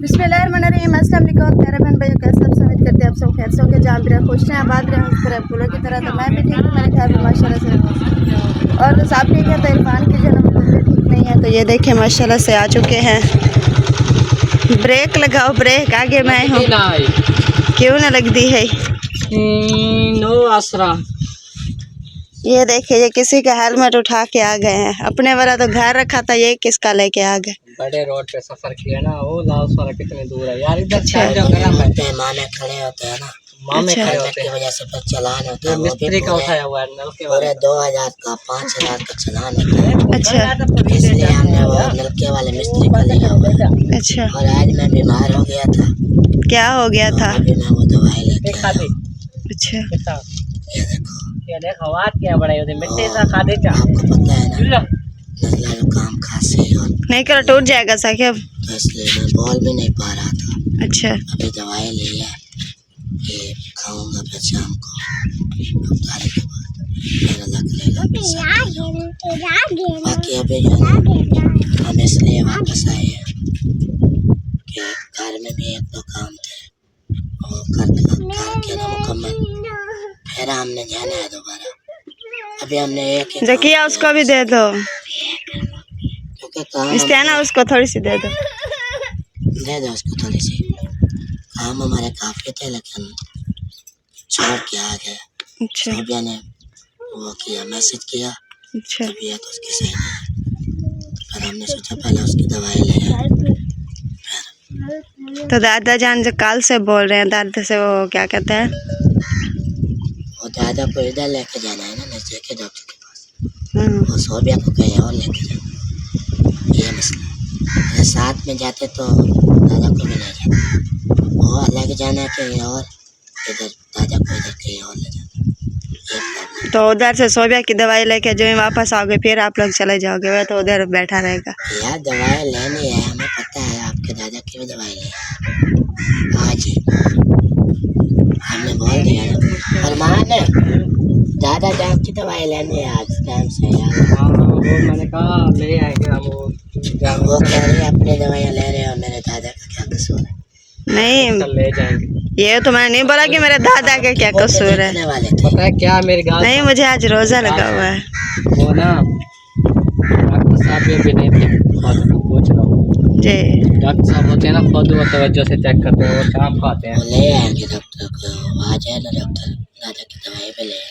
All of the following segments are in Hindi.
बिस्मिल्लाहिर्रहमानिर्रहीम, अस्सलाम वालेकुम प्यारे बहन भाइयों, कैसे आप उम्मीद करते हैं आप सब खैर से होंगे, जहाँ भी खुश हैं आबाद रहे उस तरह फूलों की तरह। तो मैं भी ठीक हूँ, मेरे घर में माशाल्लाह से। और तो साहब ठीक है, तो इरफान की जो तबीयत ठीक नहीं है, तो ये देखें माशाल्लाह से आ चुके हैं। ब्रेक लगाओ, ब्रेक, आगे मैं हूँ। क्यों ना लगती है? नो आसरा। ये देखिए, ये किसी का हेलमेट उठा के आ गए हैं। अपने वाला तो घर रखा था, ये किसका लेके आ गए? बड़े रोड पे सफर किया ना, वो लाओस वाला कितने दूर है यार। इधर अच्छा। मामे खड़े होते हैं ना, मामे अच्छा। खड़े होते की हैं। वजह से फिर चलान होता ये है, वो भी मिस्त्री का उठाया हुआ है, नल के पूरे वाले 2000 का 5000 का चलान होता है। अच्छा इसलिए हमने वो नलके वाले मिस्त्री का लिया हुआ है। अच्छा, और आज मैं बीमार हो गया था, क्या हो गया तो था? अभी मैं वो दवाई लेके आया हूँ। अच्छा, ये देखो, ये देख आवाज क्या बड़ा है, मिट्टी सा खा दे क्या? आपको पता है ना, नजला जुकाम खांसी और नहीं करो टूट जाएगा साकिब। तो इसलिए मैं बोल भी नहीं पा रहा था। अच्छा, अभी दवाई ली है, ये खाऊंगा फिर शाम को अफ्तारी के बाद फिर अल्लाह करेगा फिर सब ठीक होगा। बाकी अभी जो है हम इसलिए वापस आए हैं कि घर में भी एक दो काम थे, वो करके ना मुकम्मल फिर हमने जाना है दोबारा। अभी हमने एक ही जकिया उसको भी दे दो, क्योंकि काम इस्तेना उसको थोड़ी सी दे दो। दे दो उसको थोड़ी सी। काम हमारे काफी थे लेकिन छोड़ के आ गए। अच्छा सोबिया ने वो किया, मैसेज किया, अच्छा, तबीयत उसकी सही नहीं है, फिर हमने सोचा पहले उसकी दवाई ले आए। तो दादा जान जो काल से बोल रहे हैं, दादा से वो क्या कहते हैं? वो दादा को इधर लेके जाना है ना, नजदीक के डॉक्टर के पास। वो सोबिया को कहीं और लेके जाना, ये मसला है। अगर साथ में जाते तो दादा को भी ले जाते, वो अलग जाना है कहीं और, इधर दादा को इधर कहीं और ले जाना, ये प्रॉब्लम। तो उधर से सोबिया की दवाई लेके जो ही वापस आओगे फिर आप लोग चले जाओगे, वह तो उधर बैठा रहेगा। यार दवाई लेनी है, हमें पता है, आपके दादा की भी दवाई ली है आज ही, हमने बोल दिया ना। और मान दादा जान की दवाई लेनी है आज टाइम से यार। हाँ, वो मैंने कहा ले आएंगे हम। वो कह रहे हैं अपनी दवाइयाँ ले रहे हो, मेरे दादा का क्या कसूर है? नहीं, ले जाएंगे। ये तो मैंने नहीं बोला कि मेरे दादा का क्या कसूर है। देखने वाले थे। पता है क्या, मेरी गाल नहीं, मुझे आज रोजा लगा हुआ है। वो ना डॉक्टर साहब भी नहीं थे, पूछ रहा हूँ जी। डॉक्टर साहब होते हैं ना, खुद वो तवज्जो से चेक करते हैं, वो शाम को आते हैं। वो ले आएंगे डॉक्टर को, आ जाए ना डॉक्टर, दादा की दवाई पे ले आए।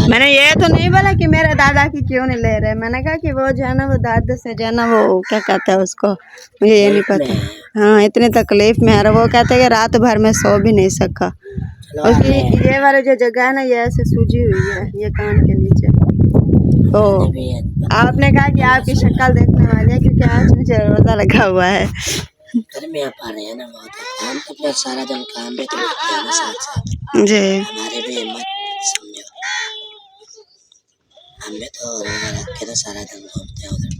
मैंने ये तो नहीं बोला कि मेरे दादा की क्यों नहीं ले रहे, मैंने कहा कि वो जो है ना, वो दादा से जो है ना, वो क्या कहता है उसको, मुझे ये नहीं पता। हाँ, इतनी तकलीफ में है, वो कहते हैं कि रात भर में सो भी नहीं सका। उसकी ये वाली जो जगह है ना, ये ऐसे सूजी हुई है, ये कान के नीचे। तो आपने कहा कि आपकी शक्ल देखने वाली है, क्योंकि आज मुझे रोजा लगा हुआ है। गर्मियाँ पा रही है ना बहुत, काम तो फिर सारा दिन काम भी तो करते हैं ना साथ साथ। जी, हमारे भी हिम्मत समझो, हमें तो रोजा रख के ना सारा दिन घूमते हैं उधर,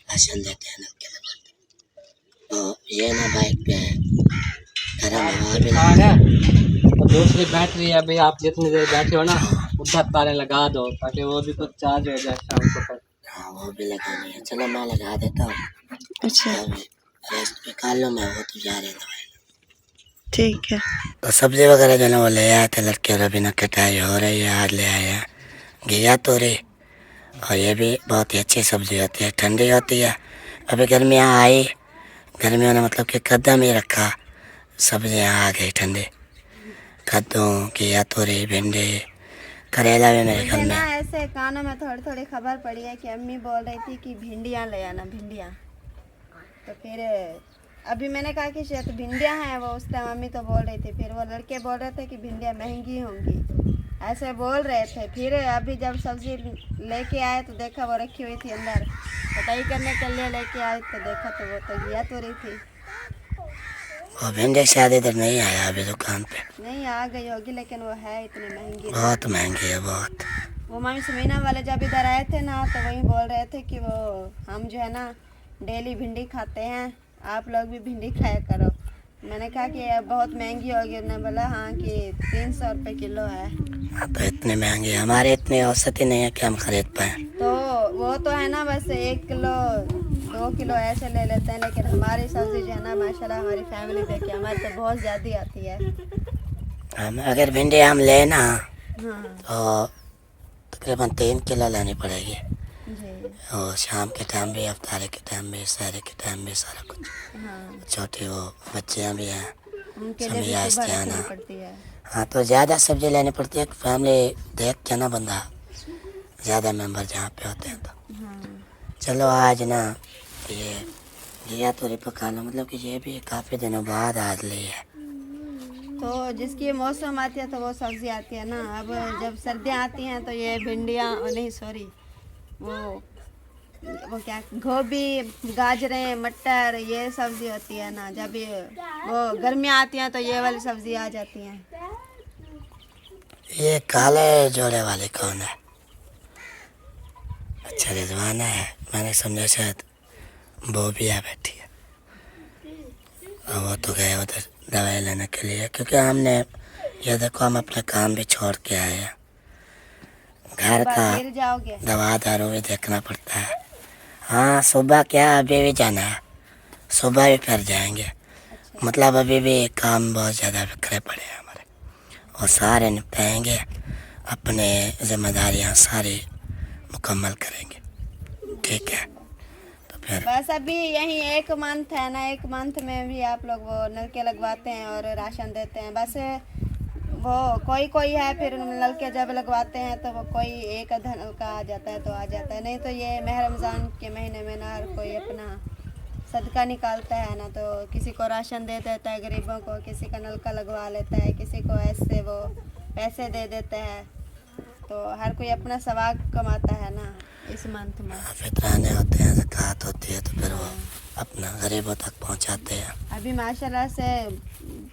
राशन देते हैं नल के लगाते। तो ये ना बाइक पे है, गर्म हवा भी हाँ ना, तो दूसरी बैटरी है अभी, आप जितनी देर बैठे हो ना उधर तारे लगा दो ताकि वो भी कुछ चार्ज हो जाए शाम को फिर। हाँ वो भी लगानी है, चलो मैं लगा देता हूँ। अच्छा रेस्ट पे कर लो, मैं वो तो जा रही दवाई। ठीक है। तो सब्जी वगैरह जो ना वो ले आए थे लड़के, और अभी ना कटाई हो रही है, आज ले आए हैं घिया तोरी, और ये भी बहुत ही अच्छी सब्जी होती है, ठंडी होती है। अभी गर्मियाँ आई, गर्मियों ने मतलब कि कद्दम ही रखा, सब्जियाँ आ गई ठंडी, कद्दू, घिया तोरी, भिंडी, करेला भी मेरे घर में। ऐसे कानों में थोड़ी थोड़ी खबर पड़ी है कि अम्मी बोल रही थी कि भिंडियाँ ले आना, भिंडियाँ। तो फिर अभी मैंने कहा कि शायद भिंडियाँ हैं, वो उस टाइम अम्मी तो बोल रही थी, फिर वो लड़के बोल रहे थे कि भिंडियाँ महंगी होंगी, ऐसे बोल रहे थे। फिर अभी जब सब्जी लेके आए तो देखा वो रखी हुई थी अंदर, कटाई करने के लिए लेके आए तो देखा तो वो तो घिया तोरी थी। वो भिंडी शायद इधर नहीं आया अभी दुकान पे, नहीं आ गई होगी, लेकिन वो है इतनी महंगी, बहुत महंगी है बहुत। वो मामी समीना वाले जब इधर आए थे ना, तो वही बोल रहे थे कि वो हम जो है ना डेली भिंडी खाते हैं, आप लोग भी भिंडी खाया करो। मैंने कहा कि बहुत महंगी होगी, उन्होंने बोला हाँ कि 300 रुपये किलो है। हाँ तो इतनी महंगी, हमारे इतनी औसत ही नहीं है कि हम खरीद पाए। तो वो तो है ना, बस 1 किलो 2 किलो ऐसे ले लेते हैं, लेकिन हमारी सब्जी जो है ना माशाल्लाह हमारी फैमिली देखिए हमारी तो बहुत ज़्यादा आती है। हम अगर भिंडी हम ले ना हाँ तो तकरीबन 3 किलो लेनी पड़ेगी। जी और शाम के टाइम भी, अफ्तारी के टाइम भी, सहरी के टाइम भी, सारा कुछ। हाँ छोटी वो बच्चियाँ भी हैं, उनके लिए भी समझा सुबह आना। रखनी पड़ती है। हाँ तो ज़्यादा सब्जी लेनी पड़ती है, फैमिली देख के ना बंदा, ज़्यादा मेंबर जहाँ पे होते हैं तो। हाँ चलो आज ना ये घिया तोरी पका लो, मतलब कि ये भी काफ़ी दिनों बाद आज ली है। तो जिसकी मौसम आती है तो वो सब्जी आती है ना। अब जब सर्दियाँ आती हैं तो ये भिंडियाँ, नहीं सॉरी, वो क्या, गोभी, गाजरें, मटर, ये सब्जी होती है ना। जब ये वो गर्मियाँ आती हैं तो ये वाली सब्जी आ जाती हैं। ये काले जोड़े वाले कौन है? अच्छा रिजवाना है, मैंने समझा शायद बोबिया बैठी है। और वो तो गए उधर दवाई लेने के लिए, क्योंकि हमने ये देखो हम अपना काम भी छोड़ के आए हैं, घर का गिर जाओगे। दवा दारू भी देखना पड़ता है। हाँ सुबह क्या, अभी भी जाना है, सुबह भी फिर जाएंगे। मतलब अभी भी काम बहुत ज़्यादा बिखरे पड़े हैं हमारे, और सारे निपटाएंगे, अपने जिम्मेदारियाँ सारी मुकम्मल करेंगे। ठीक है तो फिर बस अभी यही 1 मंथ है ना, 1 मंथ में भी आप लोग वो नलके लगवाते हैं और राशन देते हैं। बस वो कोई है, फिर नलके जब लगवाते हैं तो वो कोई एक धन का आ जाता है तो आ जाता है, नहीं तो ये माह रमज़ान के महीने में ना हर कोई अपना सदका निकालता है ना, तो किसी को राशन दे देता है गरीबों को, किसी का नलका लगवा लेता है, किसी को ऐसे वो पैसे दे देते हैं। तो हर कोई अपना सवाब कमाता है ना इस मंथ में। फितराने होते हैं, ज़कात होती है, तो फिर वो अपना गरीबों तक पहुंचाते हैं। अभी माशाल्लाह से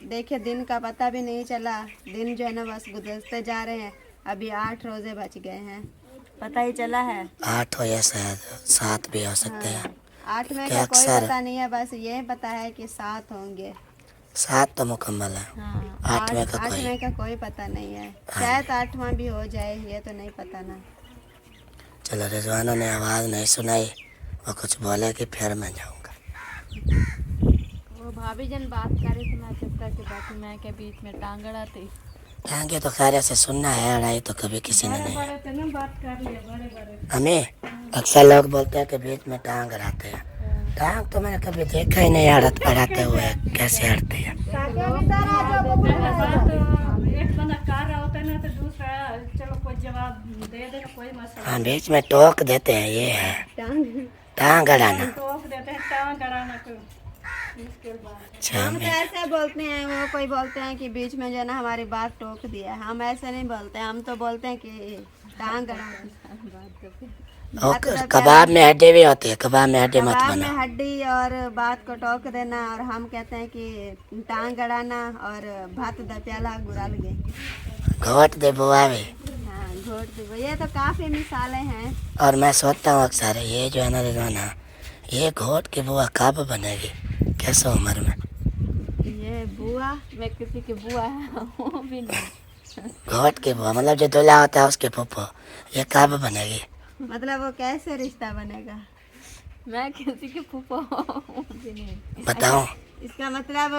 देखिए दिन का पता भी नहीं चला, दिन जो है ना बस गुजरते जा रहे हैं। अभी 8 रोज़े बच गए हैं, पता ही चला है। 8 हो या शायद 7 भी हो सकते हैं। 8 में क्या का कोई अक्सर पता नहीं है, बस ये पता है कि 7 होंगे। 7 तो मुकम्मल है, हाँ 8वें का कोई। 8वें का कोई पता नहीं है, शायद 8वां भी हो जाए, ये तो नहीं पता ना। चलो रिजवाना ने आवाज़ नहीं सुनाई, वो कुछ बोले कि फिर मैं जाऊँगा। वो भाभी जन बात कर रही थी, मैं चुप करके बैठी, मैं के बीच में टांग अड़ाती। आगे तो खैर से सुनना है, अड़ाई तो कभी किसी ने नहीं। बड़े थे ना, बात कर लिया बड़े बड़े। हमें अक्सर लोग बोलते हैं कि बीच में टांग अड़ाते हैं, टांग तो मैंने कभी देखा ही नहीं अड़ाते हुए, कैसे अड़ते हैं। एक बंदा कर रहा होता है ना तो दूसरा चलो कोई जवाब दे दे, कोई मसला हाँ बीच में टोक देते हैं, ये है टांग अड़ाना। टोक देते हैं, टांग अड़ाना कोई मुश्किल बात। अच्छा हम तो ऐसे बोलते हैं, वो कोई बोलते हैं कि बीच में जो है ना हमारी बात टोक दिया। हम ऐसे नहीं बोलते, हम तो बोलते हैं कि टांग अड़ा। और कबाब में हड्डी भी होती है, कबाब में हड्डी मत कबाब में बनाओ। हड्डी और बात को टोक देना, और हम कहते हैं कि टांग अड़ाना और भात दा प्याला गुड़ा लगे। घोट दे बुआ भी। हाँ घोट दे, ये तो काफ़ी मिसालें हैं। और मैं सोचता हूँ अक्सर ये जो है ना रिजवाना, ये घोट की बुआ कब बनेगी, कैसे उम्र में? ये बुआ, मैं किसी की बुआ है वो भी नहीं। घोट की बुआ मतलब जो दूल्हा होता है उसके फूफो, ये कब बनेगी? मतलब वो कैसे रिश्ता बनेगा? मैं किसी की फूफा हूँ भी नहीं। बताओ। इसका मतलब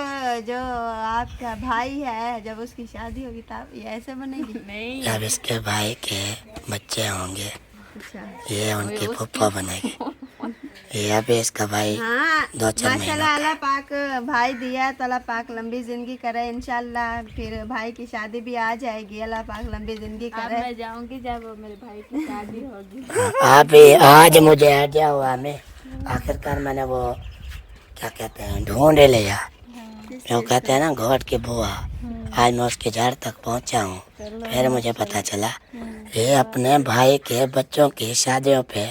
जो आपका भाई है, जब उसकी शादी होगी तब ये ऐसे बनेगी? नहीं जब इसके भाई के बच्चे होंगे अच्छा ये उनकी फूफा बनेगी। ये अभी इसका भाई हाँ 2-4 महीना माशाल्लाह, अल्लाह पाक भाई दिया तो अल्लाह पाक लंबी ज़िंदगी करे इंशाल्लाह। फिर भाई की शादी भी आ जाएगी, अल्लाह पाक लंबी ज़िंदगी अब करे। मैं जाऊंगी जब मेरे भाई की शादी होगी। अभी आज मुझे आइडिया हुआ, मैं आखिरकार मैंने वो क्या कहते हैं ढूंढ लिया, जो कहते हैं ना घोट की बुआ। आज मैं उसके घर तक पहुंचा हूँ, फिर मुझे पता चला ये अपने भाई के बच्चों की शादियों पे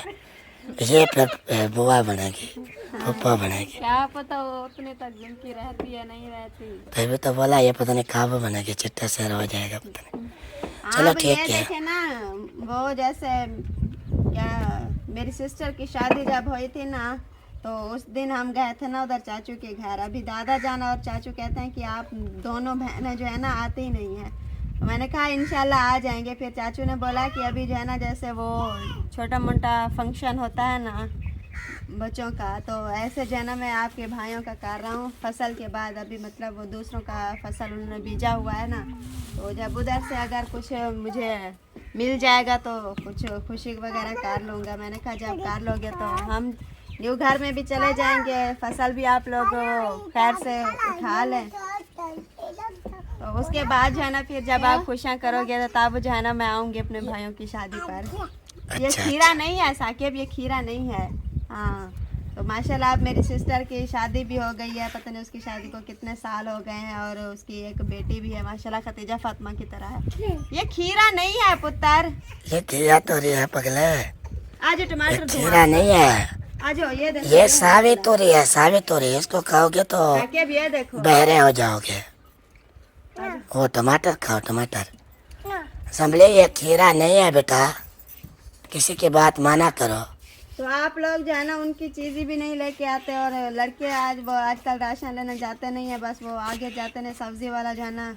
ये फिर बुआ बनेगी, फूफा बनेगी। क्या पता वो उतने तक जिनकी रहती है नहीं रहती। तभी तो बोला ये पता नहीं कब बनेगी, चिट्टा शहर हो जाएगा पता नहीं। चलो अब ठीक ये है। देखे ना, वो जैसे क्या, मेरी सिस्टर की शादी जब हुई थी ना, तो उस दिन हम गए थे ना उधर चाचू के घर। अभी दादा जान और चाचू कहते हैं कि आप दोनों बहनें जो है ना आती ही नहीं है। मैंने कहा इंशाल्लाह आ जाएंगे। फिर चाचू ने बोला कि अभी जो है ना जैसे वो छोटा मोटा फंक्शन होता है ना, बच्चों का। तो ऐसे जो है ना मैं आपके भाइयों का कर रहा हूँ फसल के बाद। अभी मतलब वो दूसरों का फसल उन्होंने बीजा हुआ है ना, तो जब उधर से अगर कुछ मुझे मिल जाएगा तो कुछ खुशी वगैरह कर लूँगा। मैंने कहा जब कर लोगे तो हम न्यू घर में भी चले जाएंगे, फसल भी आप लोग खैर से उठा लें। तो उसके बाद जो है ना फिर जब आप खुशियाँ करोगे तो तब जो है ना मैं आऊँगी अपने भाइयों की शादी पर। ये खीरा नहीं है साकिब, ये खीरा नहीं है। हाँ तो माशाल्लाह अब मेरी सिस्टर की शादी भी हो गई है, पता नहीं उसकी शादी को कितने साल हो गए हैं, और उसकी एक बेटी भी है माशाल्लाह खतीजा फातिमा की तरह है। ये खीरा नहीं है पुत्र, ये खीरा तोरी है पगले, आज टमाटर खीरा नहीं है, आज ये देखो, ये सावी तोरी है, सावी तोरी। इसको खाओगे तो साकिब ये देखो, बहरे हो जाओगे। वो टमाटर खाओ, टमाटर संभले। ये खीरा नहीं है बेटा, किसी की बात माना करो। तो आप लोग जो है ना उनकी चीज़ें भी नहीं लेके आते, और लड़के आज वो आजकल राशन लेने जाते नहीं है, बस वो आगे जाते नहीं, सब्जी वाला जो है ना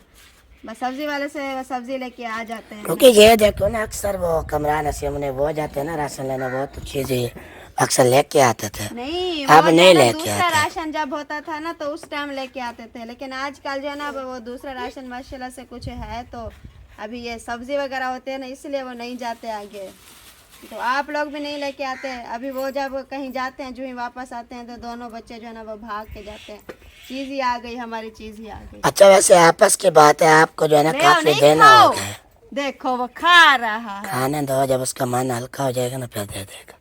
बस सब्जी वाले से वो सब्जी लेके आ जाते हैं। क्योंकि ये देखो ना अक्सर वो कमरा नसीम ने वो जाते हैं ना राशन लेने, वो तो चीजें अक्सर लेके आते थे। नहीं अब वो नहीं जो है ना लेके दूसरा आते। राशन जब होता था ना तो उस टाइम लेके आते थे, लेकिन आजकल जो है ना वो दूसरा राशन माशाल्लाह से कुछ है, तो अभी ये सब्जी वगैरह होते हैं ना इसलिए वो नहीं जाते आगे। तो आप लोग भी नहीं लेके आते। अभी वो जब कहीं जाते हैं जो ही वापस आते हैं तो दोनों बच्चे जो है ना वो भाग के जाते हैं, चीज़ ही आ गई, हमारी चीज़ ही आ गई। अच्छा वैसे आपस की बात है, आपको जो है ना ले आओ, काफी नहीं देना खाओ। होगा। देखो वो खा रहा है। खाने दो, जब उसका मन हल्का हो जाएगा ना फिर दे देगा।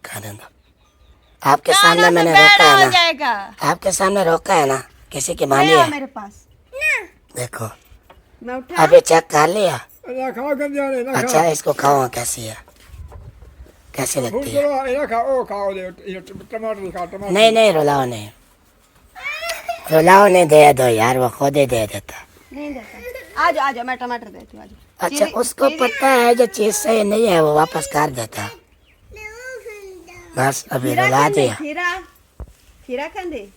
खाने दो। आपके सामने खाना से मैंने बेड़ा रोका है हो ना, जाएगा। आपके सामने रोका है ना, किसी की ले मानी आओ है। मेरे पास, देखो मैं उठा। अभी चेक कर लिया। अच्छा इसको खाओ, कैसी है, कैसी लगती है? नहीं नहीं रुलाओ नहीं, रुलाओ नहीं, दे दो यार, वो खुद ही दे देता। नहीं देता, आ जाओ मैं टमाटर देती हूँ, आ जाओ। अच्छा उसको पता है जो चीज सही नहीं है वो वापस कर देता। बस अभी खीरा रुला खंदे, दिया। खीरा खंदे।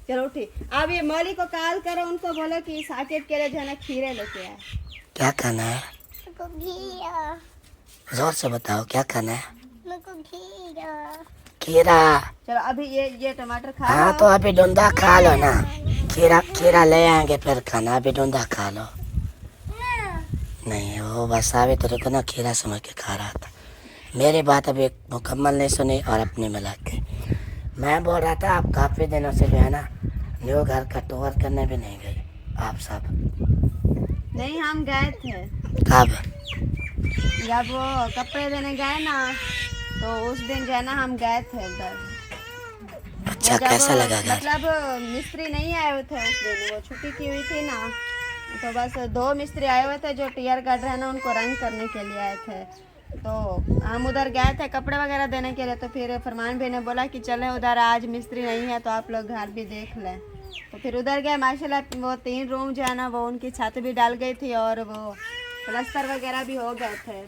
चलो उठी, अब ये मौली को कॉल करो, उनको बोलो कि साकिब के लिए जो है ना खीरे लेके आए। क्या खाना है? जोर से बताओ क्या खाना है? खीरा। चलो अभी ये टमाटर खा हाँ लो। तो अभी डूंदा खा लो ना, खीरा खीरा ले आएंगे फिर खाना, अभी डूंदा खा लो। नहीं वो बस आवे तो रुको ना, खीरा समझ के खा रहा था। मेरी बात अभी मुकम्मल नहीं सुनी और अपनी मिला के। मैं बोल रहा था आप काफ़ी दिनों से जो है ना न्यू घर का टूर करने भी नहीं गए आप सब। नहीं हम गए थे, कब? जब वो कपड़े देने गए ना तो उस दिन जो है ना हम गए थे उधर। अच्छा वो जब कैसा लगा घर? मतलब मिस्त्री नहीं आए हुए थे उस दिन, वो छुट्टी की हुई थी ना, तो बस 2 मिस्त्री आए हुए थे जो टीयर गार्ड है ना उनको रंग करने के लिए आए थे। तो हम उधर गए थे कपड़े वगैरह देने के लिए, तो फिर फरमान भाई ने बोला कि चलें उधर, आज मिस्त्री नहीं है तो आप लोग घर भी देख लें। तो फिर उधर गए, माशाल्लाह वो 3 रूम जो है ना वो उनकी छत भी डाल गई थी और वो प्लस्तर वगैरह भी हो गए थे,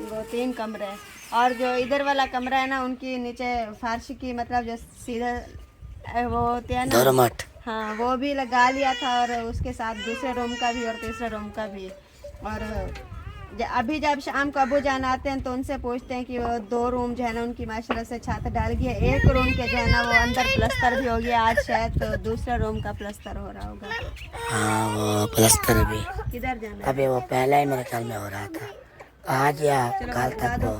वो 3 कमरे। और जो इधर वाला कमरा है ना उनकी नीचे फारसी की मतलब जो सीधा वो होती है ना, दोरमठ। हाँ वो भी लगा लिया था, और उसके साथ दूसरे रूम का भी और तीसरे रूम का भी। और अभी जब शाम को अबू जान आते हैं तो उनसे पूछते हैं कि वो 2 रूम जो है ना उनकी माशाल्लाह से छत डाल गई है, 1 रूम के जो है ना वो अंदर प्लस्तर भी हो गया आज, शायद तो दूसरे रूम का प्लस्तर हो रहा होगा। हाँ वो प्लस्तर भी किधर जाना है? अभी वो पहले ही मेरे ख्याल में हो रहा था, आज या कल तक वो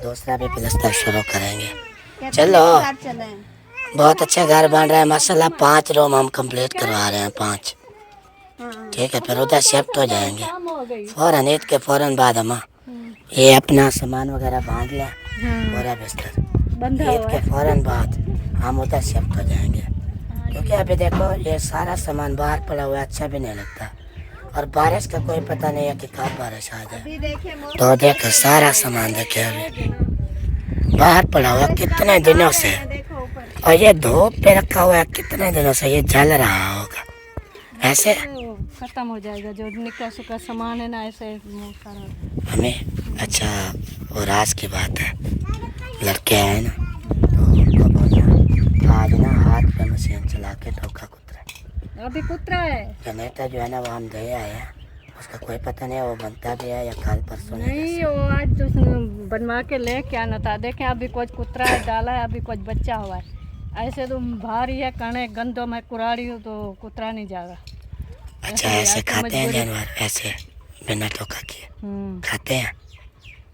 दूसरा भी प्लस्तर शुरू करेंगे। कहते चलो। हैं साथ चलें। बहुत अच्छा घर बन रहा है माशाल्लाह, 5 रूम हम कंप्लीट करवा रहे हैं, 5। हाँ ठीक है फिर उधर शिफ्ट हो जाएंगे फौरन, ईद के फौरन बाद हम ये अपना सामान वगैरह बांध लें, पूरा बिस्तर। बंधा ईद हुआ के है। फौरन बाद हम उधर शिफ्ट हो जाएंगे, क्योंकि अभी देखो ये सारा सामान बाहर पड़ा हुआ है, अच्छा भी नहीं लगता, और बारिश का कोई पता नहीं है कि कब बारिश आ जाए। अभी देखिए तो देखो सारा सामान देखे अभी बाहर पड़ा हुआ है कितने दिनों से, देखो ऊपर और ये धूप पे रखा हुआ है कितने दिनों से, ये जल रहा होगा ऐसे। खत्म हो जाएगा जो निकल सुखा सामान है ना, ऐसे सारा। हमें अच्छा वो राज की बात है, लड़के आए ना तो उनको बोलना आज ना हाथ पे मशीन चला के ठोका कुतरा। अभी कुतरा है। जनरेटर जो है ना वो हम दे आए हैं, उसका कोई पता नहीं है वो बनता भी है या कल परसों नहीं, वो आज तो बनवा के ले के आना था। देखें अभी कुछ कुतरा है डाला है, अभी कुछ बच्चा हुआ है। ऐसे तो भारी है, कणे गंदों में कुराड़ी हो तो कुतरा नहीं जाएगा। अच्छा ऐसे खाते हैं जानवर, ऐसे बिना टोका के खाते हैं?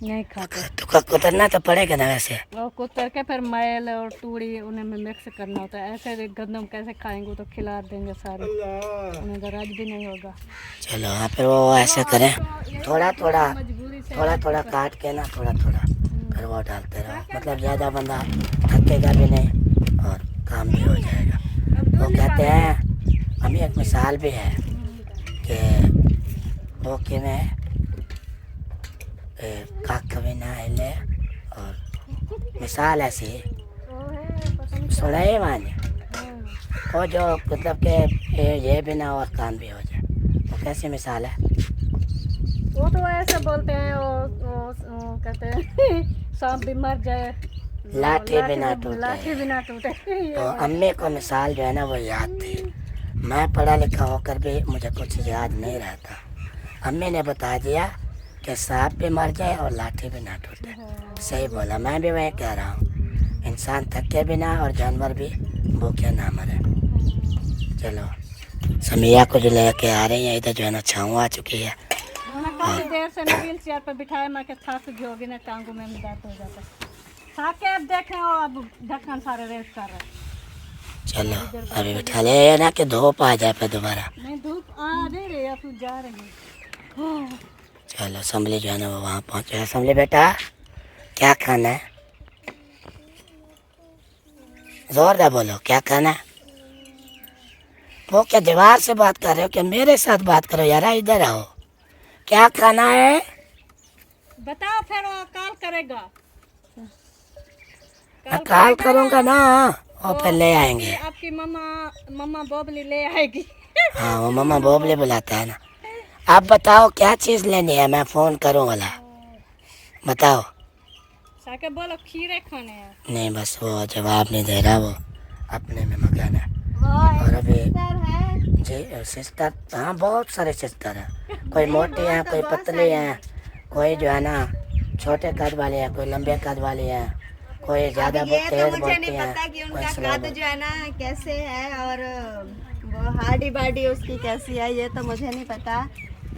नहीं खाते। टोका कुतरना तो पड़ेगा ना वैसे। वो कुतर के फिर मैल और तूड़ी उन्हें में मिक्स करना होता है। ऐसे गंदम कैसे खाएंगे, तो खिला देंगे सारे, उन्हें दराज भी नहीं होगा। चलो हाँ, फिर वो ऐसे करें, थोड़ा थोड़ा मजबूरी से थोड़ा थोड़ा काट के ना, थोड़ा थोड़ा फिर वो डालते रहो। मतलब ज़्यादा बंदा थकेगा भी नहीं और काम भी हो जाएगा। वो कहते हैं, अभी एक मिसाल भी है कि वो कि मैं कख भी ना हिले, और मिसाल ऐसी सुना ही माने वो जो मतलब कि ये भी ना और काम भी हो जाए। वो कैसी मिसाल है? वो तो ऐसे बोलते हैं, वो कहते हैं सांप भी मर जाए, लाठी भी ना टूटे। लाठी भी ना टूटे। तो अम्मी को मिसाल जो है ना वो याद थी। मैं पढ़ा लिखा होकर भी मुझे कुछ याद नहीं रहता। अम्मी ने बता दिया कि सांप भी मर जाए और लाठी भी ना टूटे। सही बोला, मैं भी वही कह रहा हूँ, इंसान थके भी ना और जानवर भी भूखे ना मरे। चलो समिया को जो लेके आ रही है इधर जो है ना छाँव आ चुकी है। काफी देर से व्हील चेयर पर बिठाया, मैं के थक गई होगी ना, टांगों में दर्द हो जाता है। थाके अब देखें वो अब ढक्कन सारे रेस कर रहे हैं। चलो अभी बिठा ले ना कि धूप आ जाए फिर दोबारा। नहीं धूप आ नहीं रही, अब जा रही है। चलो असम्बली जो है ना वो वहाँ पहुँचे। असम्बली बेटा क्या खाना है? जोरदार बोलो, क्या खाना है? वो क्या दीवार से बात कर रहे हो कि मेरे साथ बात करो यार, इधर आओ। क्या खाना है बताओ, फिर वो कॉल करेगा। मैं कॉल करूँगा ना, और फिर ले आएंगे। आपकी मम्मा बोबली ले आएगी। हाँ वो मम्मा बोबले बुलाता है ना। आप बताओ क्या चीज़ लेनी है, मैं फ़ोन करूँ वाला, बताओ। साके बोलो खीरे खाने हैं। नहीं बस वो जवाब नहीं दे रहा, वो अपने में मगन है। और अभी जी सिस्टर, हाँ बहुत सारे सिस्टर हैं। कोई मोटी हैं, कोई पतली हैं, कोई जो है ना छोटे कद वाले हैं, कोई लंबे कद वाले हैं, कोई ज़्यादा तेज बोलती हैं, कोई स्लो। कद जो है ना कैसे है और वो हार्डी बाडी उसकी कैसी है ये तो मुझे नहीं पता,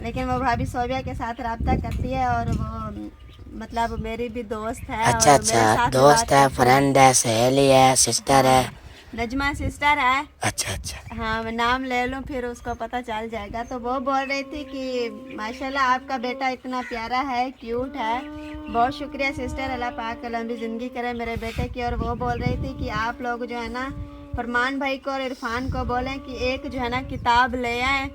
लेकिन वो भाभी सोबिया के साथ रब्ता करती है और वो मतलब मेरी भी दोस्त है। अच्छा और मेरे अच्छा, साथ दोस्त है, फ्रेंड है, सहेली है, सिस्टर है। नजमा सिस्टर है। अच्छा अच्छा, हाँ मैं नाम ले लूँ फिर उसको पता चल जाएगा। तो वो बोल रही थी कि माशाल्लाह आपका बेटा इतना प्यारा है, क्यूट है। बहुत शुक्रिया सिस्टर, अल्लाह पाक लंबी ज़िंदगी करे मेरे बेटे की। और वो बोल रही थी कि आप लोग जो है ना फरमान भाई को और इरफान को बोलें कि एक जो है ना किताब ले आए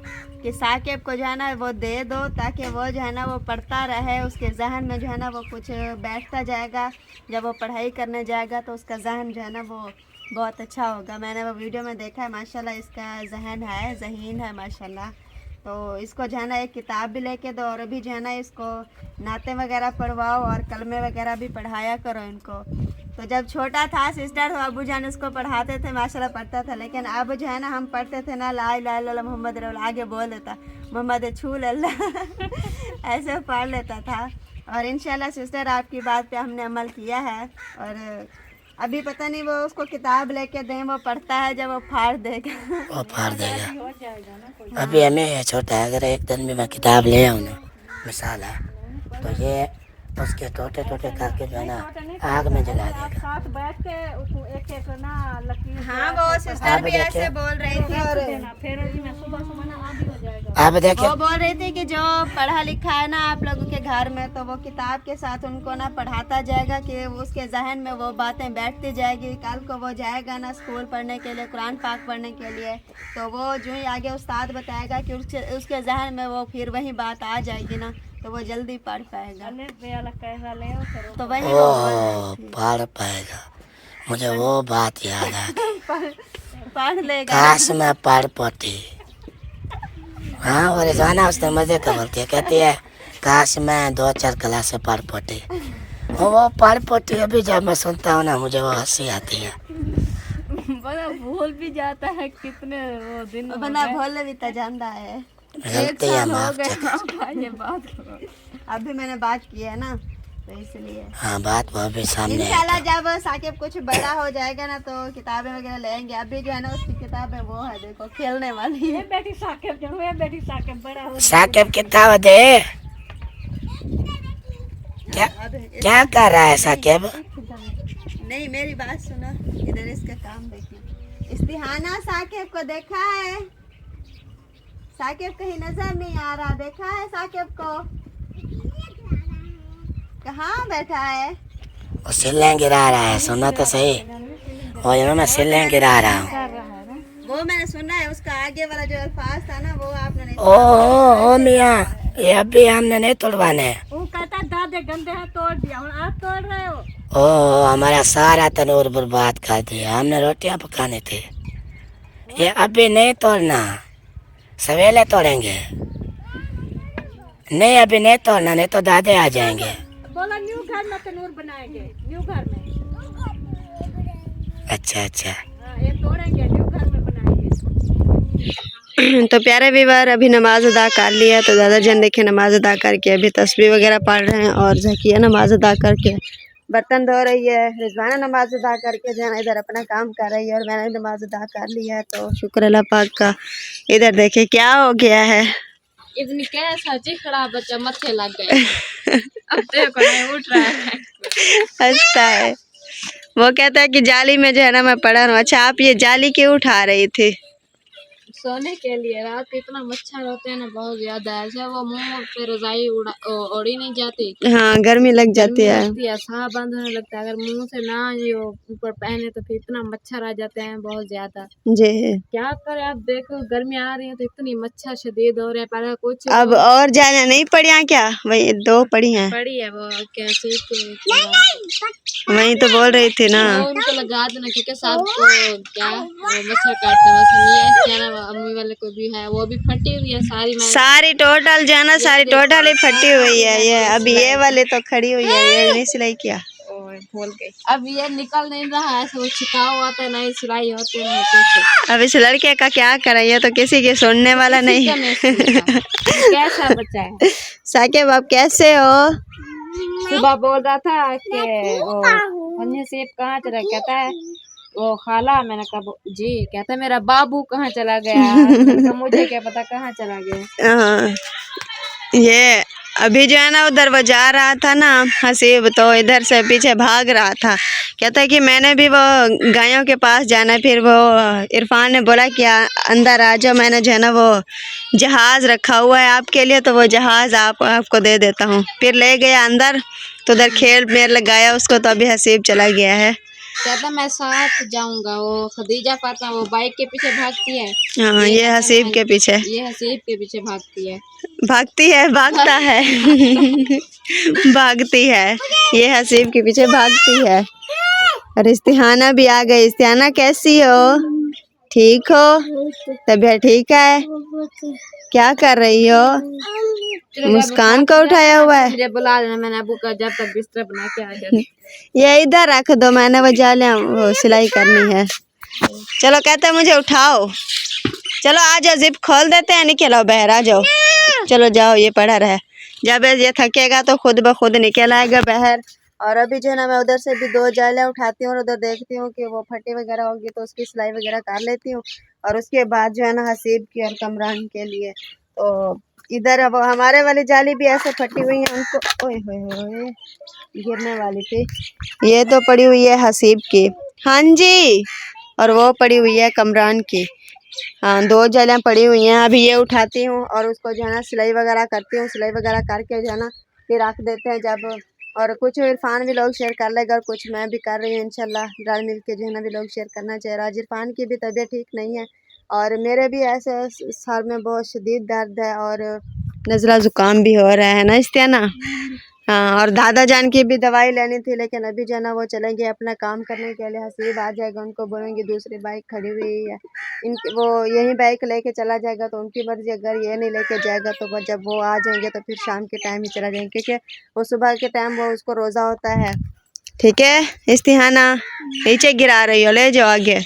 कि साकिब को जो है ना वो दे दो, ताकि वो जो है ना वो पढ़ता रहे, उसके जहन में जो है ना वो कुछ बैठता जाएगा। जब वो पढ़ाई करने जाएगा तो उसका जहन जो है ना वो बहुत अच्छा होगा। मैंने वो वीडियो में देखा है, माशाल्लाह इसका जहन है, जहीन है माशाल्लाह। तो इसको जो है ना एक किताब भी लेके दो और अभी जो है ना इसको नाते वगैरह पढ़वाओ और कलमे वगैरह भी पढ़ाया करो इनको। तो जब छोटा था सिस्टर तो अबू जान उसको पढ़ाते थे, माशाल्लाह पढ़ता था। लेकिन अब जो है ना हम पढ़ते थे ना ला इलाहा इल्लल्लाह मोहम्मद रसूल, आगे बोल देता मोहम्मद छूल अल्लाह ऐसे पढ़ लेता था। और इंशाल्लाह सिस्टर आपकी बात पे हमने अमल किया है। और अभी पता नहीं वो उसको किताब लेके दें, वो पढ़ता है, जब वो फाड़ देगा वो फाड़ देगा। अभी हमें ये छोटा है, अगर एक दिन भी मैं किताब ले आऊँ ना, मिसाल है, तो ये उसके टोटे टोटे करके जो है ना आग में जला देगा। साथ बैठ के एक एक ना लकीर। हाँ वो सिस्टर भी ऐसे बोल रही थी। और फिर मैं सुबह सुबह ना आदि हो जाएगा। आप देखिए वो बोल रही थी कि जो पढ़ा लिखा है ना आप लोगों के घर में, तो वो किताब के साथ उनको ना पढ़ाता जाएगा कि उसके जहन में वो बातें बैठती जाएगी। कल को वो जाएगा ना स्कूल पढ़ने के लिए, कुरान पाक पढ़ने के लिए, तो वो जो ही आगे उस्ताद बताएगा कि उसके जहन में वो फिर वही बात आ जाएगी ना, तो वो जल्दी पढ़ पाएगा। तो वही वो बोल रही थी। पढ़ पाएगा। मुझे वो बात याद आ गई, पढ़ लेगा। काश मैं पढ़ पाती। हाँ वो रिजवाना उसने मजे का बोलती है, कहती है काश मैं 2-4 क्लास से पढ़ पाती। वो पढ़ पाती है। अभी जब मैं सुनता हूँ ना मुझे वो हंसी आती है। बड़ा भूल भी जाता है कितने वो दिन बना भोल भी तो जानता है। गलती है माफ ये बात अभी मैंने बात की है ना, तो इसलिए हाँ बात वो भी सामने है। इंशाल्लाह जब साकिब कुछ बड़ा हो जाएगा ना तो किताबें वगैरह लेंगे। अभी जो है ना उसकी किताबें वो है, देखो खेलने वाली है। बेटी साकिब जो है, बेटी साकिब बड़ा हो साकिब कितना बजे क्या कर रहा है साकिब? नहीं मेरी बात सुनो, इधर इसका काम देखिए। इस्तिहाना साकिब को देखा है? साकिब कहीं नजर नहीं आ रहा, देखा है साकिब को? कहाँ बैठा है? वो सिलें गिरा रहा है, सुना तो सही। वो जो मैं सिलें गिरा रहा हूँ। वो मैंने सुना है, उसका आगे वाला जो अल्फाज था ना वो आपने नहीं ओ मियाँ, ये अभी हमने नहीं तोड़वाने। वो कहता दादे गंदे हैं तोड़ दिया, और आप तोड़ रहे हो। ओ हमारा सारा तनूर बर्बाद कर दिया, हमने रोटियां पकानी थी। ये अभी नहीं तोड़ना, सवेरे तोड़ेंगे। नहीं अभी नहीं तोड़ना, नहीं तो दादे आ जाएंगे। बोला न्यू घर में तनूर बनाएंगे, न्यू घर में। अच्छा अच्छा, हाँ, ये तोड़ेंगे, न्यू घर में बनाएंगे। तो प्यारे व्यूअर, अभी नमाज अदा कर लिया तो दादा जान देखे नमाज अदा करके अभी तस्बीह वगैरह पढ़ रहे हैं, और जकिया नमाज अदा करके बर्तन धो रही है। रिजवाना नमाज अदा करके जो है ना इधर अपना काम कर रही है, और मैंने नमाज अदा कर लिया है, तो शुक्र अल्लाह पाक का। इधर देखे क्या हो गया है, इतनी कैसा चिखड़ा बच्चा मत्थे लग गए। अब देखो नहीं उठ रहा है। हंसता है। वो कहता है कि जाली में जो है ना मैं पड़ा हूँ। अच्छा आप ये जाली क्यों उठा रही थी? सोने के लिए। रात को इतना मच्छर होते हैं ना, बहुत ज्यादा। ऐसे वो मुंह पे रजाई ओढ़ी नहीं जाती, हाँ गर्मी लग जाती है। सांस बंद होने लगता है। अगर मुंह से ना ये ऊपर पहने तो फिर इतना मच्छर आ जाते हैं, बहुत ज्यादा। जी क्या करे, आप देखो गर्मी आ रही है तो इतनी मच्छर शदीद हो रहे हैं। पहले कुछ अब और जालियां नहीं पड़ी हैं क्या? वही 2 पड़ी हैं। पड़ी है वो कैसे वही तो बोल रही थी ना। उनको लगा देना, क्योंकि सबको क्या मच्छर काटते हैं। बस ये ना अम्मी वाले को भी है, वो भी फटी हुई है सारी। सारी टोटल जो है ना, सारी टोटल ही फटी हुई है। ये अभी ये वाली तो खड़ी हुई है, ये नहीं सिलाई किया। भूल गई। अब ये निकल नहीं रहा है, वो छिकाव होता है, नहीं सिलाई होती है, कुछ। अब इस लड़के का क्या करें, ये तो किसी के सुनने वाला नहीं। कैसा बच्चा है साकिब आप कैसे हो? सुबह बोल रहा था कि वो सेब कहाँ चला, कहता है वो खाला। मैंने कहा जी, कहता है मेरा बाबू कहाँ चला गया। तो मुझे क्या पता कहाँ चला गया। हाँ, ये अभी जो है ना उधर वो जा रहा था ना हसीब, तो इधर से पीछे भाग रहा था। कहता है कि मैंने भी वो गायों के पास जाना है। फिर वो इरफान ने बोला कि अंदर आ जाओ, मैंने जो है ना वो जहाज़ रखा हुआ है आपके लिए, तो वो जहाज़ आपको दे देता हूँ। फिर ले गया अंदर, तो उधर खेल मेर लगाया उसको, तो अभी हसीब चला गया है। कहता मैं साथ जाऊंगा। वो खदीजा फातिमा वो बाइक के पीछे भागती है। हाँ ये हसीब के पीछे, ये हसीब के पीछे भागती है, भागता है भागती है। ये हसीब के पीछे भागती है। और इस्तिहाना भी आ गई। इस्तिहाना कैसी हो? ठीक हो? तबीयत ठीक है? क्या कर रही हो? मुस्कान को उठाया हुआ है। मुझे बुला देना, मैंने अबू का जब तक बिस्तर बना के आ जाए। ये इधर रख दो, मैंने वो जालियां वो सिलाई करनी है। चलो कहते हैं मुझे उठाओ, चलो आ जाओ, जिप खोल देते हैं, निकलो बाहर आ जाओ। चलो जाओ, ये पड़ा रहे। जब ये थकेगा तो खुद ब खुद निकल आएगा बाहर। और अभी जो है ना मैं उधर से भी 2 जालियां उठाती हूँ और उधर देखती हूँ कि वो फटी वगैरह होगी तो उसकी सिलाई वगैरह कर लेती हूँ। और उसके बाद जो है ना हसीब की और कमरान के लिए, तो इधर अब हमारे वाली जाली भी ऐसे फटी हुई है, उनको ओए होए गिरने वाली थी। ये तो पड़ी हुई है हसीब की, हाँ जी, और वो पड़ी हुई है कमरान की। हाँ 2 जालियाँ पड़ी हुई हैं। अभी ये उठाती हूँ और उसको जो है ना सिलाई वगैरह करती हूँ। सिलाई वगैरह करके जो है ना फिर रख देते हैं जब। और कुछ इरफान भी लोग शेयर कर लेगा और कुछ मैं भी कर रही हूँ। इंशाल्लाह रल मिल के जो है ना भी लोग शेयर करना चाहिए। आज इरफान की भी तबीयत ठीक नहीं है और मेरे भी ऐसे सर में बहुत शदीद दर्द है और नज़ला ज़ुकाम भी हो रहा है ना इस्तियाना। हाँ, और दादा जान की भी दवाई लेनी थी, लेकिन अभी जो है ना वो चलेंगे अपना काम करने के लिए। हसीब आ जाएगा, उनको बोलेंगे दूसरी बाइक खड़ी हुई है, वो यही बाइक लेके चला जाएगा, तो उनकी मर्जी। अगर ये नहीं लेके जाएगा तो जब वो आ जाएंगे तो फिर शाम के टाइम ही चला जाएंगे, क्योंकि वो सुबह के टाइम वो उसको रोज़ा होता है। ठीक है इस्तिहाना, नीचे गिरा रही हो, ले जाओ आगे।